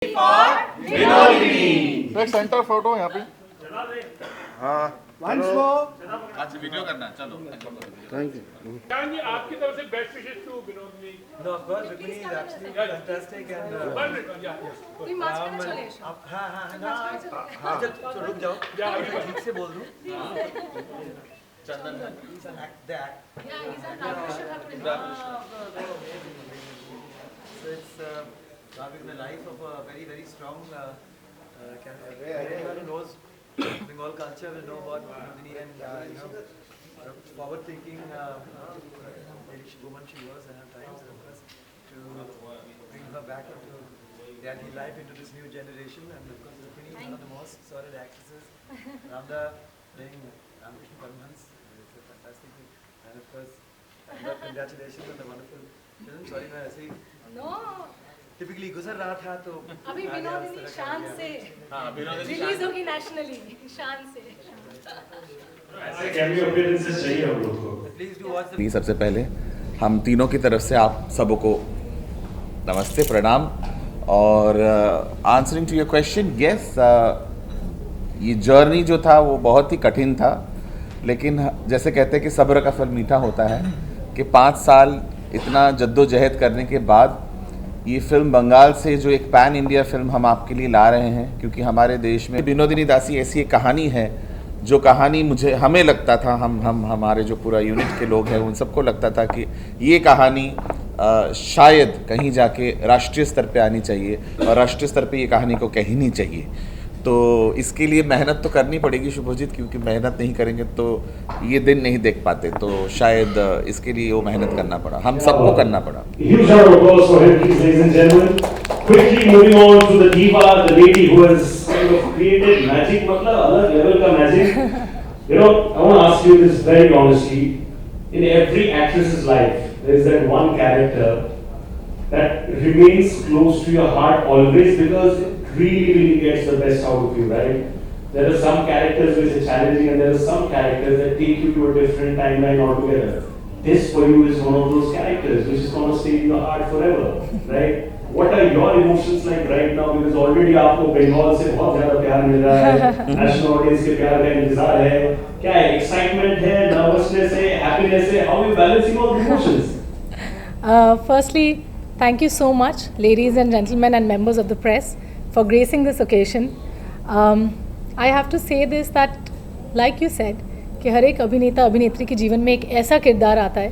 for Vinodini. एक centre photo यहाँ पे। हाँ Once more. आज वीडियो करना है, चलो Thank you. Can you आपकी तरफ से best wishes to Vinodini? No, of course, Rukmini is absolutely fantastic and. One minute, yeah, yes. तुम मास्क करना चले हाँ, चल रुक जाओ। मैं ठीक से बोल दूँ। चंदन He's an the act. Yeah, he's a Ramakrishna. So it's in the life of a very very strong. Everyone who knows Bengal culture will know about Vinodini and forward thinking woman she was at her times, and of course to bring her back into reality life into this new generation, and of course Rukmini is one of the most solid actresses. Ramda playing Ramakrishna Paramhans, it's a fantastic thing, and of course congratulations on the wonderful film. Sorry मैं ऐसे ही No, typically गुजर रहा था तो अभी विनोदिनी शान से हाँ विनोदिनी रिलीज होगी नेशनली शान से। ऐसे कैमियो अपीयरेंसेस चाहिए हम लोग को। please do watch the नहीं, सबसे पहले हम तीनों की तरफ से आप सबको नमस्ते प्रणाम और answering to your question yes ये जर्नी जो था वो बहुत ही कठिन था, लेकिन जैसे कहते हैं कि सब्र का फल मीठा होता है कि 5 साल इतना जद्दोजहद करने के बाद ये फिल्म बंगाल से जो एक पैन इंडिया फिल्म हम आपके लिए ला रहे हैं, क्योंकि हमारे देश में विनोदिनी दासी ऐसी एक कहानी है जो कहानी हमें लगता था, हम हमारे जो पूरा यूनिट के लोग हैं उन सबको लगता था कि ये कहानी शायद कहीं जाके राष्ट्रीय स्तर पे आनी चाहिए और राष्ट्रीय स्तर पे ये कहानी को कहनी चाहिए। तो इसके लिए मेहनत तो करनी पड़ेगी शुभजीत, क्योंकि मेहनत नहीं करेंगे तो ये दिन नहीं देख पाते, तो शायद इसके लिए वो मेहनत करना पड़ा, हम सबको करना पड़ा। Huge round of applause for him, please, ladies and gentlemen. Quickly moving on to the diva, the lady who has kind of created magic, मतलब अलग level का magic. You know, I want to ask you this very honestly. In every actress's life, there is that one character that remains close to your heart always because it really gets the best out of you, right? There are some characters which are challenging and there are some characters that take you to a different timeline altogether. This for you is one of those characters which is going to stay in your heart forever, right? What are your emotions like right now? Because already आपको बंगाल से बहुत ज़्यादा प्यार मिल रहा है, national audience के प्यार का इंतजार है, क्या है? Excitement है, nervousness है, happiness है. How are you balancing all the emotions? Firstly, thank you so much, ladies and gentlemen and members of the press, for gracing this occasion. I have to say this that, like you said, कि हर एक अभिनेता अभिनेत्री के जीवन में एक ऐसा किरदार आता है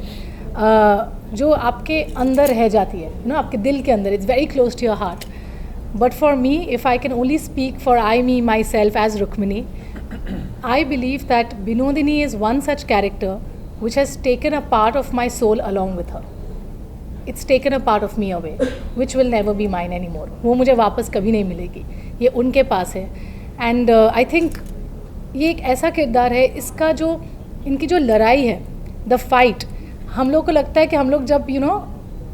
जो आपके अंदर रह जाती है, you know, आपके दिल के अंदर. It's very close to your heart. But for me, if I can only speak for me, myself as Rukmini, I believe that Vinodini is one such character which has taken a part of my soul along with her. It's taken a part of me away, which will never be mine anymore. वो मुझे वापस कभी नहीं मिलेगी, ये उनके पास है. And I think ये एक ऐसा किरदार है, इसका जो इनकी जो लड़ाई है, द फाइट, हम लोग को लगता है कि हम लोग जब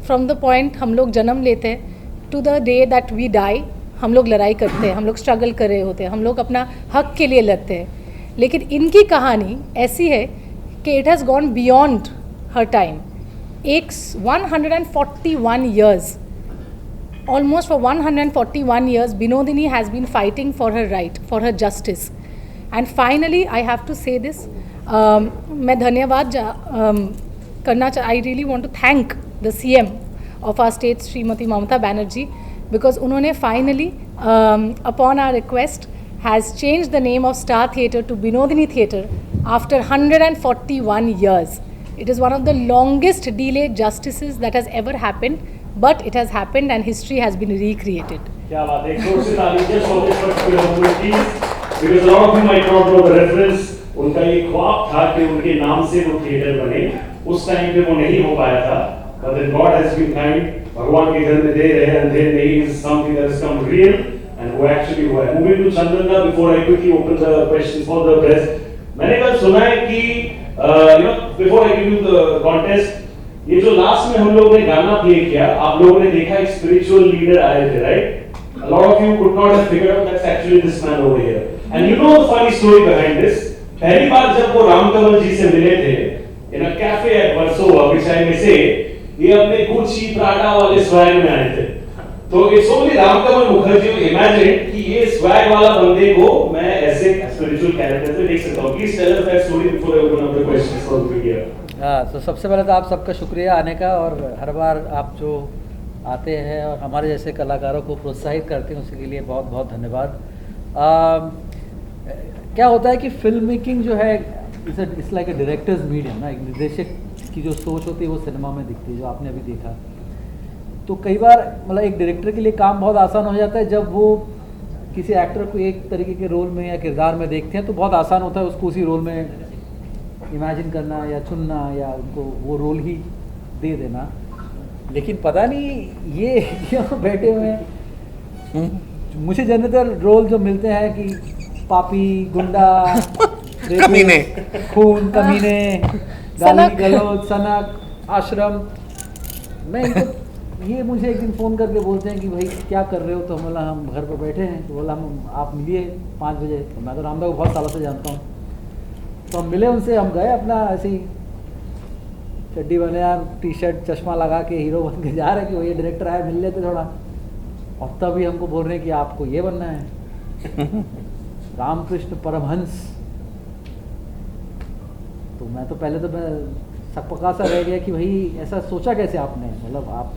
फ्रॉम द पॉइंट हम लोग जन्म लेते हैं to the day that we die, हम लोग लड़ाई करते हैं, हम लोग स्ट्रगल कर रहे होते हैं, हम लोग अपना हक के लिए लड़ते हैं. लेकिन इनकी कहानी ऐसी है कि it has gone beyond her time. एक 141 years, almost for 141 years, Vinodini has been fighting for her right, for her justice. And finally, I have to say this, मैं धन्यवाद करना I really want to thank the CM of our state, Srimati Mamata Banerjee, because उन्होंने finally, upon our request, has changed the name of Star Theatre to Vinodini Theatre after 141 years. It is one of the longest delayed justices that has ever happened, but it has happened and history has been recreated. क्या बात है, एक से ताली just for this particular moment, please, because a lot of you might not know the reference. उनका ये ख्वाब था कि उनके नाम से वो थिएटर बने, उस टाइम पे वो नहीं हो पाया था, but then God has been kind. भगवान के घर में दे रहे हैं, अंधेर नहीं, is something that has come real and वो actually हुआ है. Moving to Chandana, before I quickly open the questions for the press, मैंने कल सुना है कि before I give you the contest, ये जो लास्ट में हम लोगों ने गाना प्ले किया, आप लोगों ने देखा एक spiritual leader आए थे, right? A lot of you could not have figured out that's actually this man over here. And you know the funny story behind this? पहली बार जब वो रामकमल जी से मिले थे in a cafe at Warsaw, which I may say, ये अपने Gucci Prada वाले swag में आए थे. तो it's only Ramkamal Mukherjee who imagined कि ये स्वैग वाला बंदे को मैं ऐसे स्पिरिचुअल कैरेक्टर में देख सकता हूँ. Please tell us that story before I open up the questions for the video. तो सबसे पहले तो आप सबका शुक्रिया आने का, और हर बार आप जो आते हैं और हमारे जैसे कलाकारों को प्रोत्साहित करते हैं उसके लिए बहुत बहुत धन्यवाद. क्या होता है कि फिल्म मेकिंग जो है it's like a directors medium ना. एक निर्देशक की जो सोच होती है वो सिनेमा में दिखती है, जो आपने अभी देखा. तो कई बार मतलब एक डायरेक्टर के लिए काम बहुत आसान हो जाता है जब वो किसी एक्टर को एक तरीके के रोल में या किरदार में देखते हैं, तो बहुत आसान होता है उसको उसी रोल में इमेजिन करना या चुनना या उनको वो रोल ही दे देना. लेकिन पता नहीं ये यहाँ बैठे हुए हैं, मुझे जनरल रोल जो मिलते हैं कि पापी, गुंडा, कमीने, खून, कमीने, गाली गलौज, सनक, आश्रम. मैं इनको ये मुझे एक दिन फ़ोन करके बोलते हैं कि भाई क्या कर रहे हो, तो हम बोला हम घर पर बैठे हैं. तो बोला हम आप मिलिए 5 बजे. तो मैं तो रामदा को बहुत सालों से जानता हूँ, तो हम मिले उनसे. हम गए अपना ऐसे ही चड्डी बनियान टी शर्ट चश्मा लगा के हीरो बन के जा रहे हैं कि वही डायरेक्टर आया, मिल लेते थोड़ा. और तभी हमको बोल रहे हैं कि आपको ये बनना है रामकृष्ण परमहंस. तो मैं तो पहले तो मैं सकपका सा रह गया कि भाई ऐसा सोचा कैसे आपने, मतलब आप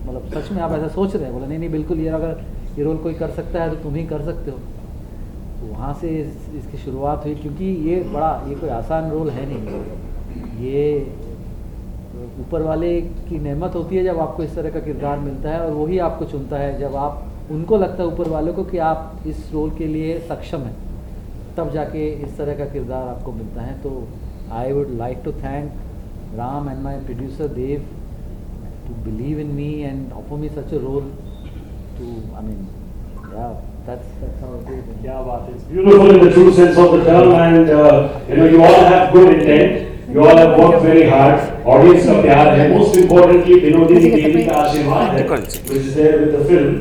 मतलब सच में आप ऐसा सोच रहे हैं. बोला नहीं बिल्कुल, ये अगर ये रोल कोई कर सकता है तो तुम ही कर सकते हो. तो वहाँ से इसकी शुरुआत हुई, क्योंकि ये कोई आसान रोल है नहीं. ये ऊपर वाले की नेमत होती है जब आपको इस तरह का किरदार मिलता है, और वही आपको चुनता है जब आप उनको लगता है ऊपर वालों को कि आप इस रोल के लिए सक्षम हैं, तब जाके इस तरह का किरदार आपको मिलता है. तो I would like to thank Ram and my producer Dev to believe in me and offer me such a role. That's how it is. क्या बात है. It's beautiful in the true sense of the term, and you all have good intent. You all have worked very hard. Audience का प्यार है. Most importantly, Vinodini देवी का आशीर्वाद है, which is there with the film.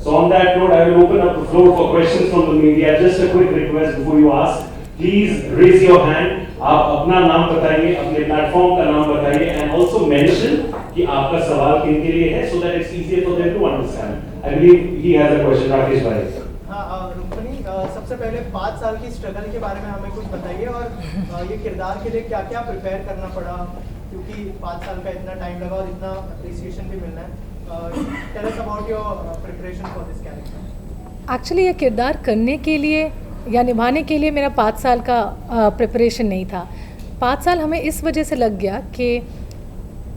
So on that note, I will open up the floor for questions from the media. Just a quick request before you ask. Please raise your hand. आप अपना नाम बताइए, अपने platform का नाम बताइए, and also mention कि आपका सवाल किन के लिए है, so that it's easier for them to understand. I believe he has a question. Rakesh भाई. हाँ रुक्मणी, सबसे पहले 5 साल की स्ट्रगल के बारे में हमें कुछ बताइए, और ये किरदार के लिए क्या क्या प्रिपेयर करना पड़ा, क्योंकि 5 साल का इतना टाइम लगा और इतना अप्रिसिएशन भी मिलना है. Tell us about your preparation for this character. Actually ये किरदार करने के लिए या निभाने के लिए मेरा 5 साल का प्रिपरेशन नहीं था. 5 साल हमें इस वजह से लग गया कि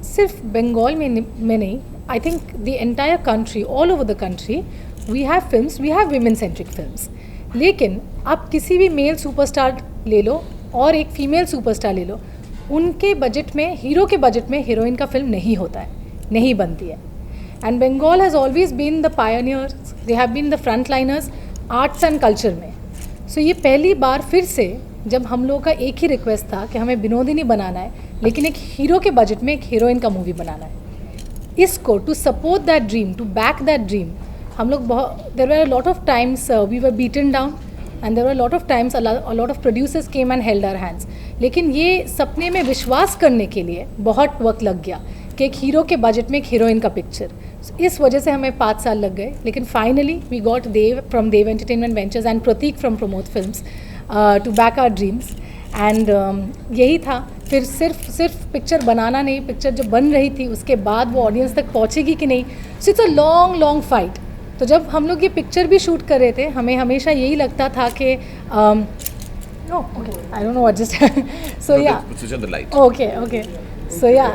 सिर्फ बंगाल में नहीं, I think the entire country, all over the country we have films, we have women centric films. लेकिन आप किसी भी मेल सुपरस्टार ले लो और एक फीमेल सुपरस्टार ले लो, उनके बजट में, हीरो के बजट में हीरोइन का फिल्म नहीं होता है, नहीं बनती है. And Bengal has always been the pioneers, they have been the front liners arts and culture में. सो ये पहली बार फिर से जब हम लोगों का एक ही रिक्वेस्ट था कि हमें विनोदिनी बनाना है, लेकिन एक हीरो के बजट में एक हीरोइन का मूवी बनाना है. इसको to support that dream, to back that dream, हम लोग बहुत, there were a lot of times we were beaten down, and there were lot of times a lot of producers came and held our hands. लेकिन ये सपने में विश्वास करने के लिए बहुत वक्त लग गया कि एक हीरो के बजट में एक हीरोइन का पिक्चर. इस वजह से हमें 5 साल लग गए. लेकिन finally we got Dev from Dev entertainment ventures and Prateek from Pramod films to back our dreams. And यही था. फिर सिर्फ पिक्चर बनाना नहीं, पिक्चर जो बन रही थी उसके बाद वो ऑडियंस तक पहुंचेगी कि नहीं. So it's a long fight. तो जब हम लोग ये पिक्चर भी शूट कर रहे थे, हमें हमेशा यही लगता था कि no, okay, I don't know what just so yeah Switch on the light. Okay so yeah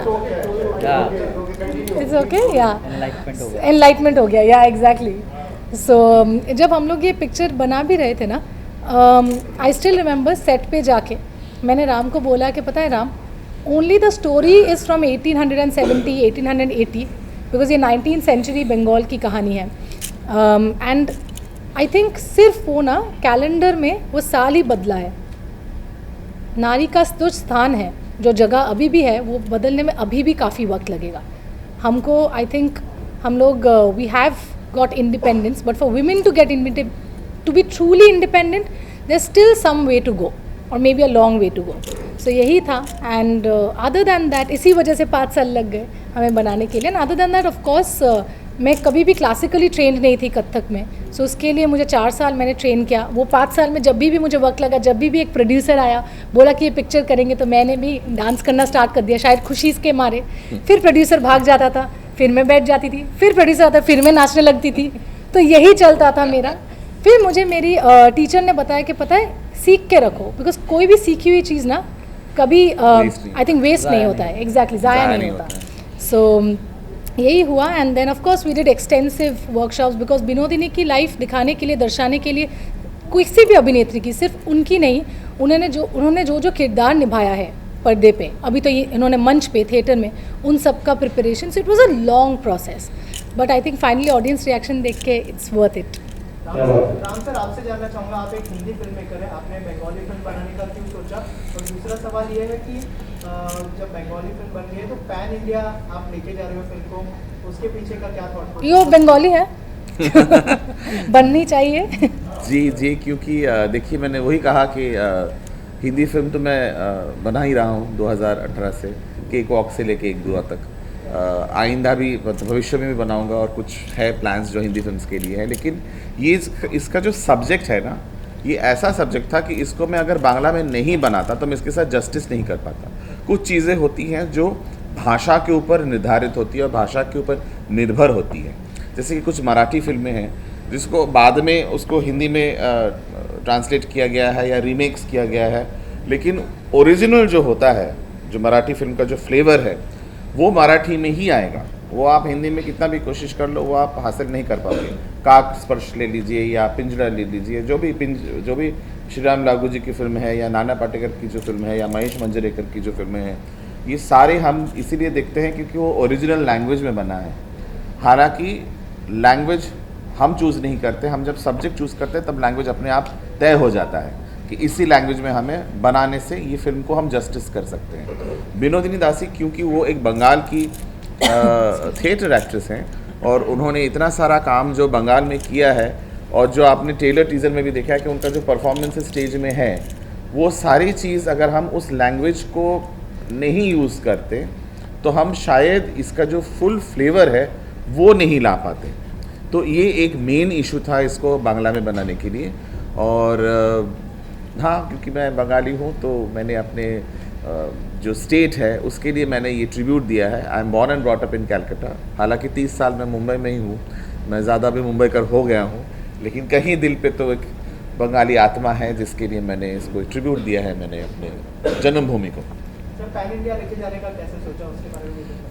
it's okay, या एनलाइटमेंट हो गया, या एग्जैक्टली. सो जब हम लोग ये पिक्चर बना भी रहे थे ना, आई स्टिल रिमेंबर सेट पे जाके मैंने राम को बोला कि पता है Ram, only the story is from 1870 1880, because ये 19th सेंचुरी बंगाल की कहानी है. एंड आई थिंक सिर्फ वो ना कैलेंडर में वो साल ही बदला है. नारी का जो स्थान है, जो जगह अभी भी है, वो बदलने में अभी भी काफ़ी वक्त लगेगा हमको. आई थिंक हम लोग we have got independence, but for women to get to be truly independent there still some way to go, और may be a long way to go. So यही था. एंड अदर दैन दैट, इसी वजह से 5 साल लग गए हमें बनाने के लिए. And other than that of course मैं कभी भी क्लासिकली ट्रेंड नहीं थी कथक में, सो उसके लिए मुझे 4 साल मैंने ट्रेन किया। वो 5 साल में जब भी मुझे वक्त लगा, जब भी एक प्रोड्यूसर आया बोला कि ये पिक्चर करेंगे, तो मैंने भी डांस करना स्टार्ट कर दिया, शायद खुशी के मारे। फिर प्रोड्यूसर भाग जाता था, फिर मैं बैठ जाती थी, फिर प्रोड्यूसर आता, फिर मैं नाचने लगती थी, तो यही चलता था मेरा। फिर मुझे मेरी टीचर ने बताया कि पता है सीख के रखो, बिकॉज कोई भी सीखी हुई चीज़ ना कभी आई थिंक वेस्ट नहीं होता है, एग्जैक्टली ज़ाया नहीं होता। सो यही हुआ and then of course we did extensive workshops, because Vinodini की लाइफ दिखाने के लिए, दर्शाने के लिए, किसी भी अभिनेत्री की, सिर्फ उनकी नहीं, उन्होंने जो किरदार निभाया है पर्दे पे, अभी तो ये इन्होंने मंच पे थिएटर में, उन सब का preparation, so it was a long process, but I think finally audience reaction देख के it's worth it. Ram sir, आपसे जानना चाहूँगा, आप एक हिंदी फिल्म मेकर हैं, आपने बंगाली फिल्म बनाने का क्यों सोचा? और दूसरा सवाल ये है कि जब बंगाली फिल्म बन रही है तो पैन इंडिया आप लेके जा रहे हो फिल्म को, उसके पीछे का क्या थॉट? यो बंगाली है बननी चाहिए। जी, क्योंकि देखिए मैंने वही कहा कि हिंदी फिल्म तो मैं बना ही रहा हूँ 2018 से, केक वॉक से लेके एक दुआ तक। आइंदा भी भविष्य में भी बनाऊंगा और कुछ है प्लान्स जो हिंदी फिल्म्स के लिए है, लेकिन ये इसका जो सब्जेक्ट है ना, ये ऐसा सब्जेक्ट था कि इसको मैं अगर बांग्ला में नहीं बनाता तो मैं इसके साथ जस्टिस नहीं कर पाता। कुछ चीज़ें होती हैं जो भाषा के ऊपर निर्धारित होती है और भाषा के ऊपर निर्भर होती है। जैसे कि कुछ मराठी फिल्में हैं जिसको बाद में उसको हिंदी में ट्रांसलेट किया गया है या रीमेक्स किया गया है, लेकिन ओरिजिनल जो होता है, जो मराठी फिल्म का जो फ्लेवर है, वो मराठी में ही आएगा। वो आप हिंदी में कितना भी कोशिश कर लो, वो आप हासिल नहीं कर पाओगे। काक स्पर्श ले लीजिए या पिंजरा ले लीजिए, जो भी श्री राम लागू जी की फिल्म है या नाना पाटेकर की जो फिल्म है या महेश मंजरेकर की जो फिल्में हैं, ये सारे हम इसीलिए देखते हैं क्योंकि वो ओरिजिनल लैंग्वेज में बना है। हालांकि लैंग्वेज हम चूज़ नहीं करते, हम जब सब्जेक्ट चूज़ करते हैं तब लैंग्वेज अपने आप तय हो जाता है कि इसी लैंग्वेज में हमें बनाने से ये फिल्म को हम जस्टिस कर सकते हैं। विनोदिनी दासी क्योंकि वो एक बंगाल की थिएटर एक्ट्रेस हैं और उन्होंने इतना सारा काम जो बंगाल में किया है और जो आपने ट्रेलर टीजर में भी देखा है कि उनका जो परफॉर्मेंस स्टेज में है, वो सारी चीज़ अगर हम उस लैंग्वेज को नहीं यूज़ करते तो हम शायद इसका जो फुल फ्लेवर है वो नहीं ला पाते। तो ये एक मेन इशू था इसको बांग्ला में बनाने के लिए। और हाँ, क्योंकि मैं बंगाली हूँ तो मैंने अपने जो स्टेट है उसके लिए मैंने ये ट्रिब्यूट दिया है। I am born and brought up in Calcutta. हालांकि 30 साल मैं मुंबई में ही हूँ, मैं ज़्यादा भी मुंबई कर हो गया हूँ, लेकिन कहीं दिल पे तो एक बंगाली आत्मा है जिसके लिए मैंने इसको ट्रिब्यूट दिया है मैंने अपने जन्मभूमि को। जब पैन इंडिया लेके जाने का कैसे सोचा, उसके बारे में?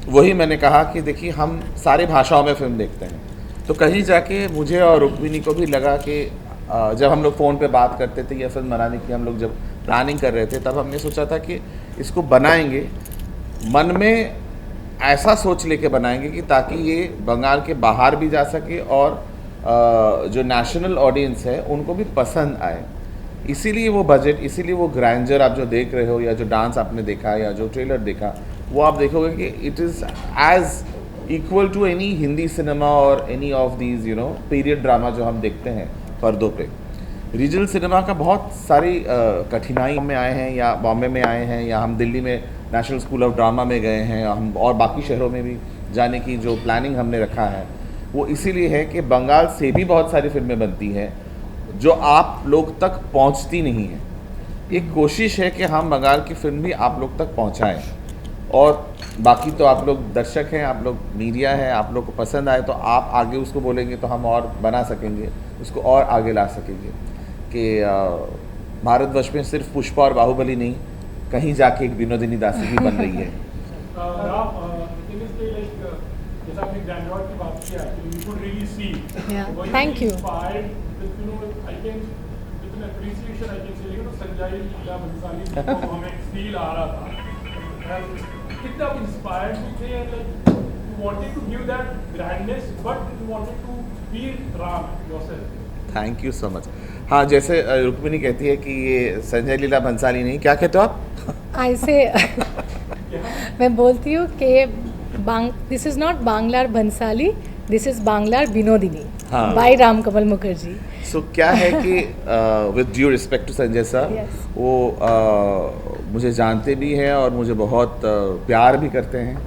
वही मैंने कहा कि देखिए हम सारे भाषाओं में फ़िल्म देखते हैं, तो कहीं जाके मुझे और रुक्मिनी को भी लगा कि जब हम लोग फ़ोन पे बात करते थे या फिल्म बनाने की हम लोग जब प्लानिंग कर रहे थे, तब हमने सोचा था कि इसको बनाएंगे, मन में ऐसा सोच लेके बनाएंगे कि ताकि ये बंगाल के बाहर भी जा सके और जो नेशनल ऑडियंस है उनको भी पसंद आए। इसीलिए वो बजट, इसीलिए वो ग्रैंडर आप जो देख रहे हो या जो डांस आपने देखा या जो ट्रेलर देखा, वो आप देखोगे कि it is as equal to any Hindi cinema और any of these period drama जो हम देखते हैं पर्दों पे। रीजनल सिनेमा का बहुत सारी कठिनाई में आए हैं या बॉम्बे में आए हैं या हम दिल्ली में नेशनल स्कूल ऑफ ड्रामा में गए हैं, हम और बाकी शहरों में भी जाने की जो प्लानिंग हमने रखा है वो इसीलिए है कि बंगाल से भी बहुत सारी फिल्में बनती हैं जो आप लोग तक पहुंचती नहीं हैं। एक कोशिश है कि हम बंगाल की फिल्म भी आप लोग तक पहुंचाएं, और बाकी तो आप लोग दर्शक हैं, आप लोग मीडिया हैं, आप लोग को पसंद आए तो आप आगे उसको बोलेंगे तो हम और बना सकेंगे, उसको और आगे ला सकेंगे कि भारतवर्ष में सिर्फ पुष्पा और बाहुबली नहीं, कहीं जाके एक विनोदिनी दासी भी बन रही है। Thank you. Thank you so much. हाँ, जैसे रुक्मिनी कहती है कि ये संजय लीला भंसाली नहीं, क्या कहते हो आप? ऐसे मैं बोलती हूँ कि दिस इज़ नॉट बांग्लार भंसाली, दिस इज़ बांग्लार विनोदिनी बाय राम कमल मुखर्जी। सो क्या है कि with due respect to Sanjay sir, वो मुझे जानते भी हैं और मुझे बहुत प्यार भी करते हैं,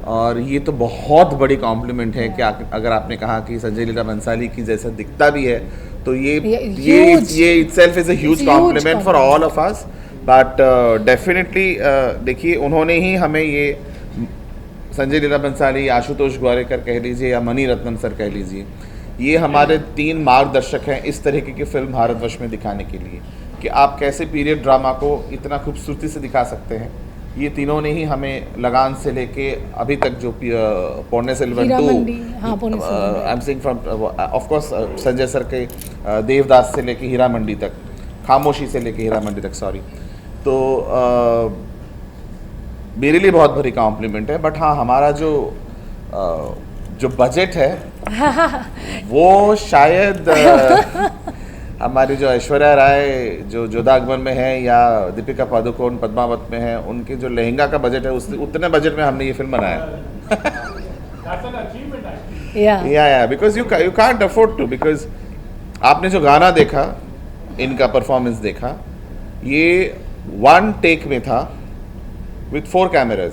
और ये तो बहुत बड़ी कॉम्प्लीमेंट है कि अगर आपने कहा कि संजय लीला भंसाली की जैसा दिखता भी है तो ये itself is a huge complement for all of us. But definitely देखिए उन्होंने ही हमें ये संजय लीला भंसाली, आशुतोष गोवारिकर कह लीजिए या मणि रत्नम सर कह लीजिए, ये हमारे 3 मार्गदर्शक हैं इस तरीके की फिल्म भारतवर्ष में दिखाने के लिए कि आप कैसे पीरियड ड्रामा को इतना खूबसूरती से दिखा सकते हैं. ये तीनों ने ही हमें लगान से लेके अभी तक जो पौने सिल्वन टू, I am saying from of course Sanjay sir के देवदास से लेके हीरा मंडी तक, खामोशी से लेके हीरा मंडी तक, सॉरी. तो मेरे लिए बहुत बड़ी कॉम्प्लीमेंट है. बट हाँ, हमारा जो बजट है वो शायद हमारी जो ऐश्वर्या राय जो जोधा अकबर में है या दीपिका पादुकोण पद्मावत में है, उनके जो लहंगा का बजट है उतने बजट में हमने ये फिल्म बनाया. Yeah because you can't afford to, because आपने जो गाना देखा, इनका परफॉर्मेंस देखा, ये 1 टेक में था विथ 4 कैमराज.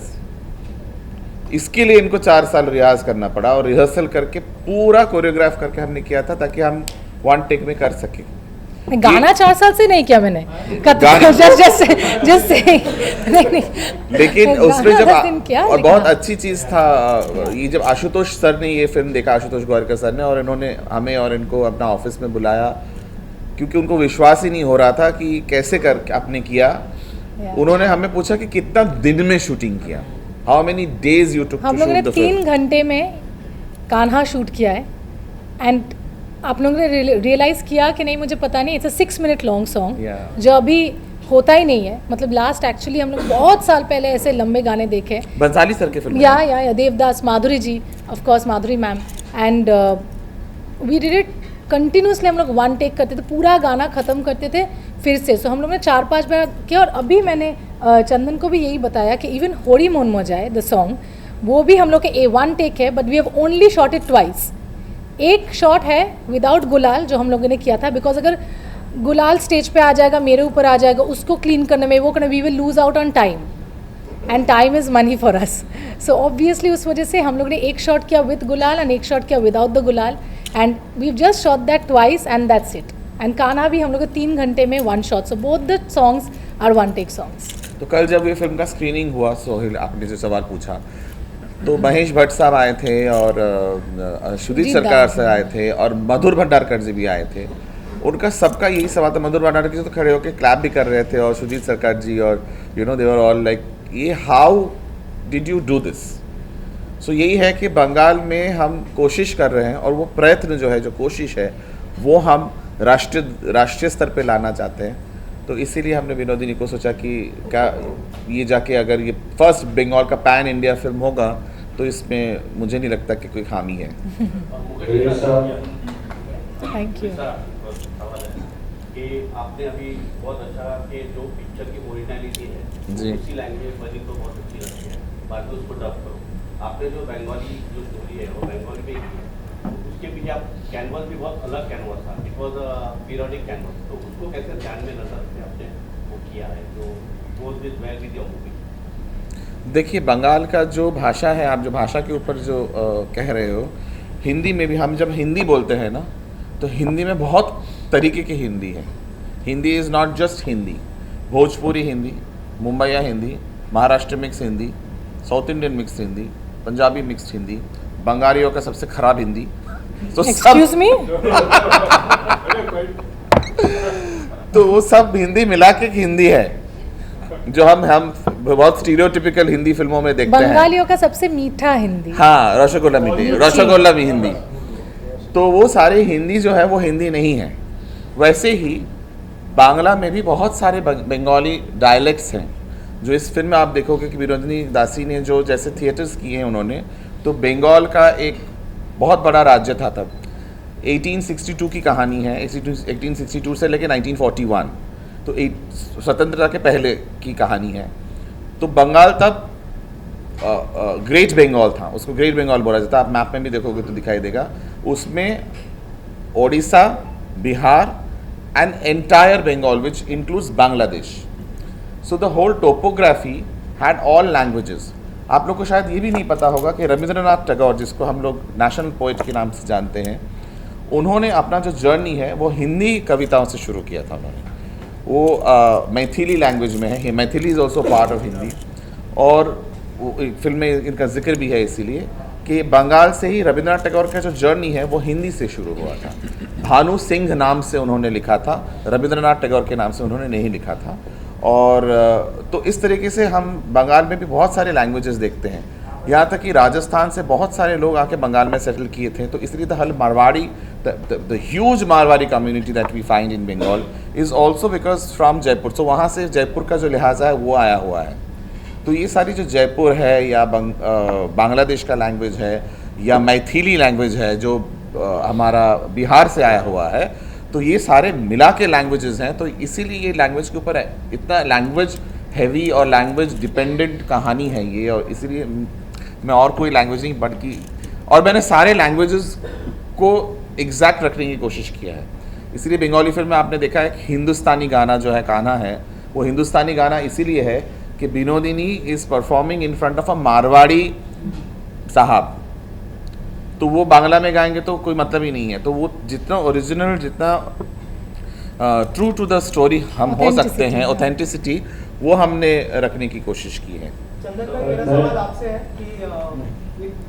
इसके लिए इनको 4 साल रियाज करना पड़ा और रिहर्सल करके पूरा कोरियोग्राफ करके हमने किया था ताकि हम 1 टेक में कर सके. गाना 4 साल से नहीं किया मैंने, लेकिन उसमें जब और बहुत अच्छी चीज़ था ये जब आशुतोष सर ने ये फिल्म देखा, आशुतोष गोवारिकर सर ने, और इन्होंने हमें और इनको अपना ऑफिस में बुलाया क्योंकि उनको विश्वास ही नहीं हो रहा था कि कैसे कर आपने किया. उन्होंने हमें पूछा कि कितना दिन में शूटिंग किया, how many days you took to shoot the film. हम लोगों ने 3 घंटे में कान्हा शूट किया है. एंड आप लोगों ने रियलाइज़ किया कि नहीं, मुझे पता नहीं, it's a 6 minute long song जो अभी होता ही नहीं है. मतलब लास्ट एक्चुअली हम लोग बहुत साल पहले ऐसे लंबे गाने देखे बंसाली सर के फिल्म, या Devdas, Madhuri ji, of course Madhuri ma'am, and we did it continuously. हम लोग 1 टेक करते थे, पूरा गाना ख़त्म करते थे फिर से. सो हम लोग ने 4-5 बार किया. और अभी मैंने चंदन को भी यही बताया कि इवन होड़ी मोन मोजाए द सॉन्ग, वो भी हम लोग के 1 टेक है, but we have only shot it twice. एक शॉट है विदाउट गुलाल जो हम लोगों ने किया था, बिकॉज अगर गुलाल स्टेज पे आ जाएगा, मेरे ऊपर आ जाएगा, उसको क्लीन करने में वो करना, we will lose out on time, and time is money for us. So obviously उस वजह से हम लोग ने एक शॉट किया विद गुलाल एंड एक शॉट किया without the gulal, and we just shot that twice and that's it. And Kanha भी हम लोग 3 घंटे में 1 shot. So both the songs are 1 take songs. तो कल जब ये फिल्म का स्क्रीनिंग हुआ, सोहेल आपने जो सवाल पूछा, तो महेश भट्ट साहब आए थे और सुजीत सरकार से आए थे और मधुर भंडारकर जी भी आए थे. उनका सबका यही सवाल था. मधुर भंडारकर जी तो खड़े होकर क्लैप भी कर रहे थे और सुजीत सरकार जी और दे वर ऑल लाइक, ये how did you do this. So यही है कि बंगाल में हम कोशिश कर रहे हैं और वो प्रयत्न जो है, जो कोशिश है, वो हम राष्ट्रीय स्तर पे लाना चाहते हैं. तो इसीलिए हमने विनोदिनी को सोचा कि क्या ये जाके अगर ये फर्स्ट बंगाल का पैन इंडिया फिल्म होगा तो इसमें मुझे नहीं लगता कि कोई खामी है. Thank you. कि आपने अभी बहुत अच्छा कि जो पिक्चर की ओरिजिनलिटी है जी, उसी लैंग्वेज बनी तो बहुत अच्छी लगती है, बाद में उसको डब करो. आपने जो बंगाली जो स्टोरी है वो बंगाली में की है, उसके पीछे आप कैनवास भी बहुत अलग कैनवास था, it was a periodic canvas. तो उसको कैसे ध्यान में नजर से आपने वो किया है जो goes with well with your movie? देखिए, बंगाल का जो भाषा है, आप जो भाषा के ऊपर जो कह रहे हो, हिंदी में भी हम जब हिंदी बोलते हैं ना, तो हिंदी में बहुत तरीके की हिंदी है. Hindi is not just Hindi, Bhojpuri Hindi, Mumbaiya Hindi, Maharashtra mix Hindi, south Indian mix Hindi, Punjabi mix Hindi, बंगालियों का सबसे खराब हिंदी. तो एक्सक्यूज मी, तो वो सब हिंदी मिला के हिंदी है जो हम बहुत स्टीरियोटिपिकल हिंदी फिल्मों में देखते हैं. बंगालियों का सबसे मीठा हिंदी, हाँ, रसगुल्ला मीठी, रसगुल्ला भी हिंदी. तो वो सारी हिंदी जो है वो हिंदी नहीं है. वैसे ही बांग्ला में भी बहुत सारे बंगाली डायलेक्ट्स हैं जो इस फिल्म में आप देखोगे कि विनोदिनी दासी ने जो जैसे थिएटर्स किए हैं उन्होंने, तो बंगाल का एक बहुत बड़ा राज्य था तब. 1862 की कहानी है, 1862 से लेकर 1941, तो स्वतंत्रता के पहले की कहानी है. तो बंगाल तब ग्रेट बंगाल था, उसको ग्रेट बंगाल बोला जाता. आप मैप में भी देखोगे तो दिखाई देगा. उसमें Odisha, Bihar and entire Bengal which includes Bangladesh. So the whole topography had all languages. आप लोग को शायद ये भी नहीं पता होगा कि रविंद्रनाथ टैगोर, जिसको हम लोग नेशनल पोइट के नाम से जानते हैं, उन्होंने अपना जो जर्नी है वो हिंदी कविताओं से शुरू किया था। उन्होंने वो मैथिली लैंग्वेज में है, Maithili is also part of Hindi, और फिल्म में इनका जिक्र भी है इसीलिए कि बंगाल से ही रविंद्रनाथ टैगोर का जो जर्नी है वो हिंदी से शुरू हुआ था। भानु सिंह नाम से उन्होंने लिखा था, रविंद्रनाथ टैगोर के नाम से उन्होंने नहीं लिखा था। और तो इस तरीके से हम बंगाल में भी बहुत सारे लैंग्वेजेस देखते हैं, यहाँ तक कि राजस्थान से बहुत सारे लोग आके बंगाल में सेटल किए थे। तो इसलिए the whole Marwari, the huge Marwari community that we find in Bengal is also because from Jaipur. तो वहाँ से जयपुर का जो लिहाजा है वो आया हुआ है। तो ये सारी जो जयपुर है या बांग्लादेश का लैंग्वेज है या मैथिली लैंग्वेज है जो हमारा बिहार से आया हुआ है, तो ये सारे मिला के लैंग्वेजेस हैं। तो इसीलिए ये लैंग्वेज के ऊपर इतना लैंग्वेज हैवी और लैंग्वेज डिपेंडेंट कहानी है ये, और इसीलिए मैं और कोई लैंग्वेज नहीं बल्कि, और मैंने सारे लैंग्वेजेस को एग्जैक्ट रखने की कोशिश किया है। इसलिए बंगाली फिल्म में आपने देखा है कि हिंदुस्तानी गाना जो है कान्हा है, वो हिंदुस्तानी गाना इसीलिए है कि Vinodini is performing in front of a Marwari साहब, तो वो बांग्ला में गाएंगे तो कोई मतलब ही नहीं है। तो वो जितना ओरिजिनल, जितना ट्रू टू द स्टोरी हम हो सकते हैं, ऑथेंटिसिटी, वो हमने रखने की कोशिश की है। चंदन भाई, मेरा सवाल आपसे है कि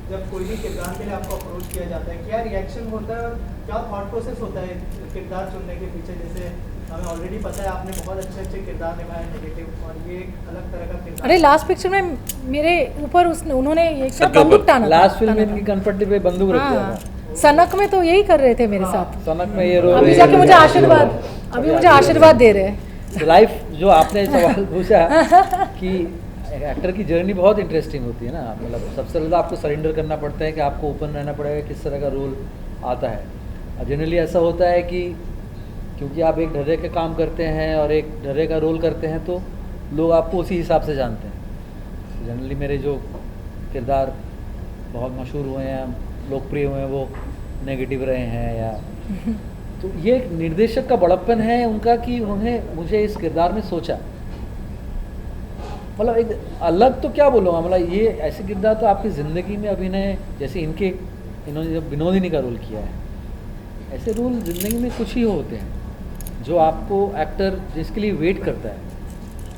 जब कोई भी किरदार के लिए आपको अप्रोच किया जाता है, क्या रिएक्शन होता है और क्या थॉट प्रोसेस होता है किरदार चुनने के पीछे? जैसे हमें ऑलरेडी पता है आपने बहुत अच्छे अच्छे किरदार निभाए नेगेटिव, और ये एक अलग तरह का किरदार। अरे लास्ट पिक्चर में मेरे ऊपर उन्होंने ये क्या बंदूक टाना था। लास्ट फिल्म में इनकी कनपट्टी पे बंदूक रख दिया था। सनक में तो यही कर रहे थे मेरे साथ। सनक में ये रोल, अभी जाके मुझे आशीर्वाद, अभी मुझे आशीर्वाद दे रहे हैं। लाइफ जो आपने सवाल पूछा कि एक्टर की जर्नी बहुत इंटरेस्टिंग होती है ना। मतलब सबसे ज़्यादा आपको सरेंडर करना पड़ता है कि आपको ओपन रहना पड़ेगा किस तरह का रोल आता है। जनरली ऐसा होता है कि क्योंकि आप एक ढर्रे के काम करते हैं और एक ढर्रे का रोल करते हैं तो लोग आपको उसी हिसाब से जानते हैं। जनरली मेरे जो किरदार बहुत मशहूर हुए हैं, लोकप्रिय हुए हैं, वो नेगेटिव रहे हैं या तो ये एक निर्देशक का बड़प्पन है उनका कि उन्हें मुझे इस किरदार में सोचा। मतलब एक अलग तो क्या बोलूँगा, मतलब ये ऐसे किरदार तो आपकी ज़िंदगी में अभिनय, जैसे इन्होंने जब विनोदिनी का रोल किया है, ऐसे रोल ज़िंदगी में कुछ ही होते हैं जो आपको एक्टर जिसके लिए वेट करता है,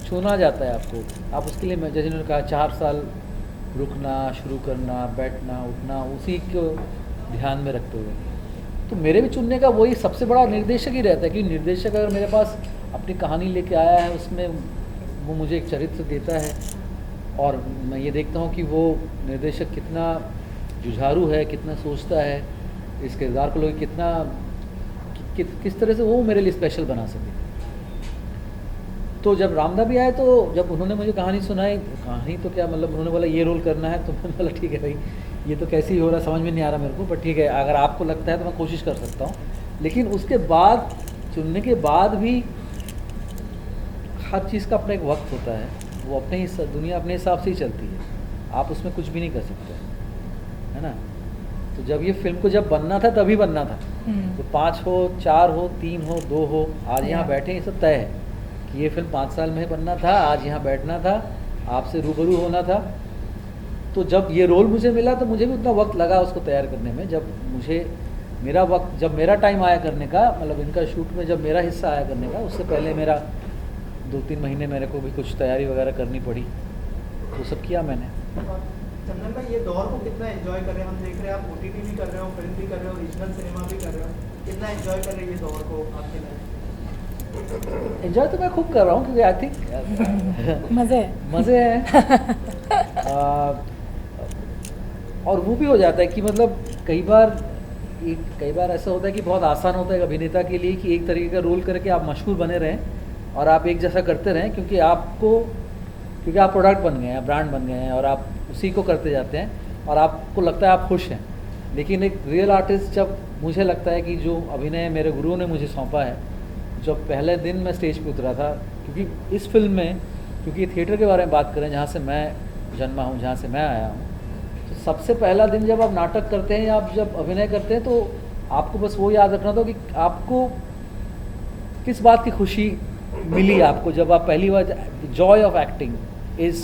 छूना जाता है आपको। आप उसके लिए, जैसे उन्होंने कहा 4 साल रुकना, शुरू करना, बैठना, उठना, उसी को ध्यान में रखते हुए, तो मेरे भी चुनने का वही सबसे बड़ा निर्देशक ही रहता है। कि निर्देशक अगर मेरे पास अपनी कहानी लेके आया है, उसमें वो मुझे एक चरित्र देता है और मैं ये देखता हूँ कि वो निर्देशक कितना जुझारू है, कितना सोचता है इस किरदार को, लोग कितना किस तरह से वो मेरे लिए स्पेशल बना सके। तो जब रामदा भी आए, तो जब उन्होंने मुझे कहानी सुनाई, कहानी तो क्या मतलब, उन्होंने बोला ये रोल करना है, तो मैंने बोला ठीक है भाई, ये तो कैसे ही हो रहा समझ में नहीं आ रहा मेरे को, पर ठीक है अगर आपको लगता है तो मैं कोशिश कर सकता हूँ। लेकिन उसके बाद चुनने के बाद भी हर चीज़ का अपना एक वक्त होता है, वो अपने दुनिया अपने हिसाब से ही चलती है, आप उसमें कुछ भी नहीं कर सकते, है ना। तो जब ये फिल्म को जब बनना था तभी बनना था, तो 5 हो, 4 हो, 3 हो, 2 हो, आज यहाँ बैठे ये सब तय है कि ये फिल्म 5 साल में बनना था, आज यहाँ बैठना था, आपसे रूबरू होना था। तो जब ये रोल मुझे मिला तो मुझे भी उतना वक्त लगा उसको तैयार करने में। जब मुझे मेरा वक्त, जब मेरा टाइम आया करने का, मतलब इनका शूट में जब मेरा हिस्सा आया करने का, उससे पहले मेरा 2-3 महीने मेरे को भी कुछ तैयारी वगैरह करनी पड़ी, वो सब किया मैंने। चंदन भाई, ये दौर को कितना एंजॉय कर रहे हैं? हम देख रहे हैं आप OTT भी कर रहे हो, फिल्म भी कर रहे हो, रीजनल सिनेमा भी कर रहे हो, कितना एंजॉय कर रहे हैं ये दौर को आपके लिए? एंजॉय तो मैं खूब कर रहा हूँ क्योंकि आई थिंक मज़े हैं। और वो भी हो जाता है कि मतलब कई बार ऐसा होता है कि बहुत आसान होता है अभिनेता के लिए कि एक तरीके का रोल करके आप मशहूर बने रहें और आप एक जैसा करते रहें, क्योंकि आप प्रोडक्ट बन गए हैं, ब्रांड बन गए हैं और आप उसी को करते जाते हैं और आपको लगता है आप खुश हैं। लेकिन एक रियल आर्टिस्ट, जब मुझे लगता है कि जो अभिनय मेरे गुरुओं ने मुझे सौंपा है, जब पहले दिन मैं स्टेज पे उतरा था, क्योंकि इस फिल्म में, क्योंकि थिएटर के बारे में बात करें जहाँ से मैं जन्मा हूँ, जहाँ से मैं आया हूँ, तो सबसे पहला दिन जब आप नाटक करते हैं या आप जब अभिनय करते हैं, तो आपको बस वो याद रखना था कि आपको किस बात की खुशी मिली आपको जब आप पहली बार। Joy of acting is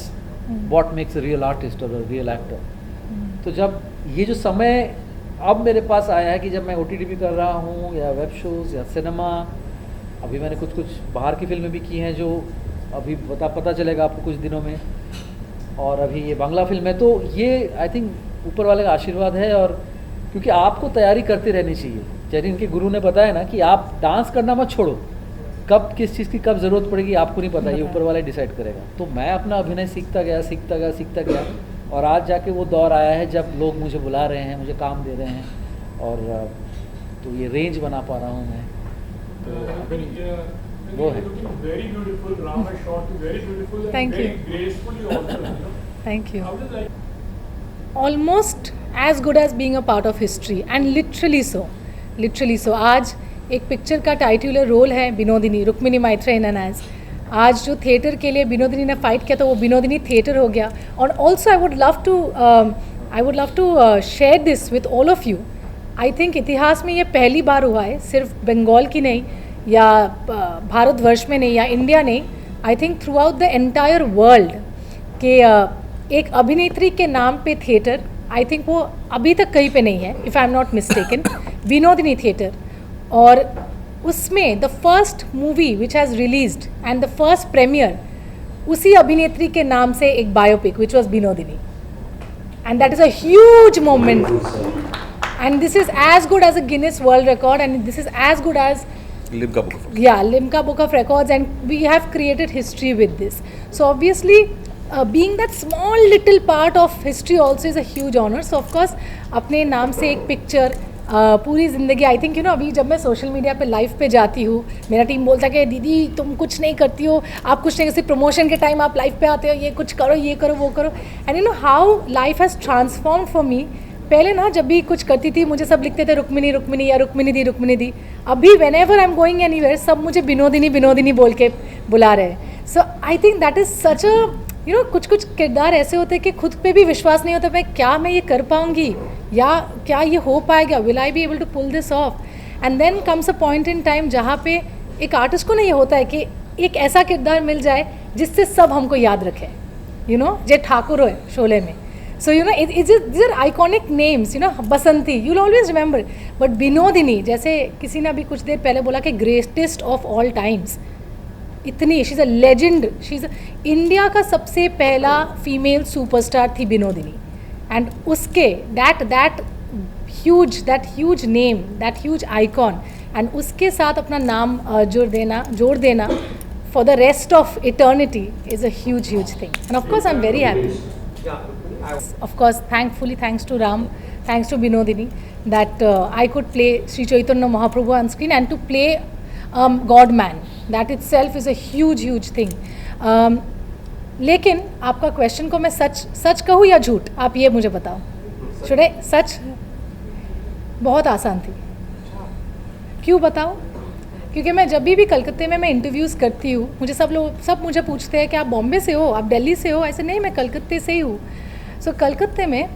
what makes a real artist और अ रियल एक्टर। तो जब ये जो समय अब मेरे पास आया है कि जब मैं OTT भी कर रहा हूँ या वेब शोज़ या सिनेमा, अभी मैंने कुछ बाहर की फिल्में भी की हैं जो अभी पता चलेगा आपको कुछ दिनों में, और अभी ये बांग्ला फिल्म है, तो ये आई थिंक ऊपर वाले का आशीर्वाद है। और क्योंकि आपको तैयारी करते रहनी चाहिए, जैसे इनके गुरु ने बताया ना कि आप डांस करना मत छोड़ो, कब किस चीज़ की कब ज़रूरत पड़ेगी आपको नहीं पता, ये ऊपर वाला डिसाइड करेगा। तो मैं अपना अभिनय सीखता गया और आज जाके वो दौर आया है जब लोग मुझे बुला रहे हैं, मुझे काम दे रहे हैं, और तो ये रेंज बना पा रहा हूँ मैं, तो वो है। Very beautiful, Rama shot very beautiful and Thank very you. gracefully also. You know. Thank you. How does like Almost as good as being a part of history, and literally so. आज एक picture का titular role है बिनोदिनी, रुक्मिणी मैत्रेय नैनाज। आज जो theatre के लिए बिनोदिनी ने fight किया तो वो बिनोदिनी थिएटर हो गया। और also I would love to share this with all of you. I think इतिहास में ये पहली बार हुआ है, सिर्फ बंगाल की नहीं या भारतवर्ष में नहीं या इंडिया नहीं, I think through out the entire world के एक अभिनेत्री के नाम पे थिएटर, आई थिंक वो अभी तक कहीं पे नहीं है, if I am not mistaken, Binodini theatre. और उसमें the first movie which has released and the first premiere उसी अभिनेत्री के नाम से एक biopic which was Binodini, and that is a huge moment, and this is as good as a Guinness world record, and this is as good as Limca Book of Records, and we have created history with this. So obviously being that small little part of history also is a huge honor. So of course अपने नाम से एक picture पूरी ज़िंदगी, I think अभी जब मैं social media पे लाइव पे जाती हूँ, मेरा टीम बोलता है कि दीदी तुम कुछ नहीं करती हो, आप कुछ नहीं, सिर्फ प्रमोशन के टाइम आप लाइव पे आते हो, ये कुछ करो, ये करो, वो करो, and how life has transform for me. पहले ना जब भी कुछ करती थी मुझे सब लिखते थे रुक्मिणी या रुक्मिणी दी। अभी whenever I am going anywhere सब मुझे बिनोदिनी बोल के बुला रहे हैं। So I think that is such a कुछ किरदार ऐसे होते हैं कि खुद पे भी विश्वास नहीं होता, क्या मैं ये कर पाऊँगी या क्या ये हो पाएगा, will I be able to pull this off. And then comes a point in time जहाँ पे एक आर्टिस्ट को ना ये होता है कि एक ऐसा किरदार मिल जाए जिससे सब हमको याद रखें, जय ठाकुर हो शोले में। So these are iconic names, Basanti, you'll always remember. But Binodini, जैसे किसी ने अभी कुछ देर पहले बोला कि greatest of all times, इतनी, she's a legend, इंडिया का सबसे पहला फीमेल सुपरस्टार थी बिनोदिनी, एंड उसके that huge name, that huge icon, and उसके साथ अपना नाम जोड़ देना for the rest of eternity is a huge thing, and of course I'm very happy. Of course, thankfully, thanks to Ram, thanks to Binodini, that I could play Sri Chaitanya Mahaprabhu on screen, and to play God Man, that itself is a huge thing. लेकिन आपका question को मैं सच कहूँ या झूठ, आप ये मुझे बताओ। शुडे सच बहुत आसान थी, क्यों बताओ? क्योंकि मैं जब भी कलकत्ते में मैं इंटरव्यूज़ करती हूँ, मुझे सब मुझे पूछते हैं कि आप बॉम्बे से हो, आप दिल्ली से हो, ऐसे नहीं, मैं कलकत्ते से ही हूँ। सो कलकत्ते में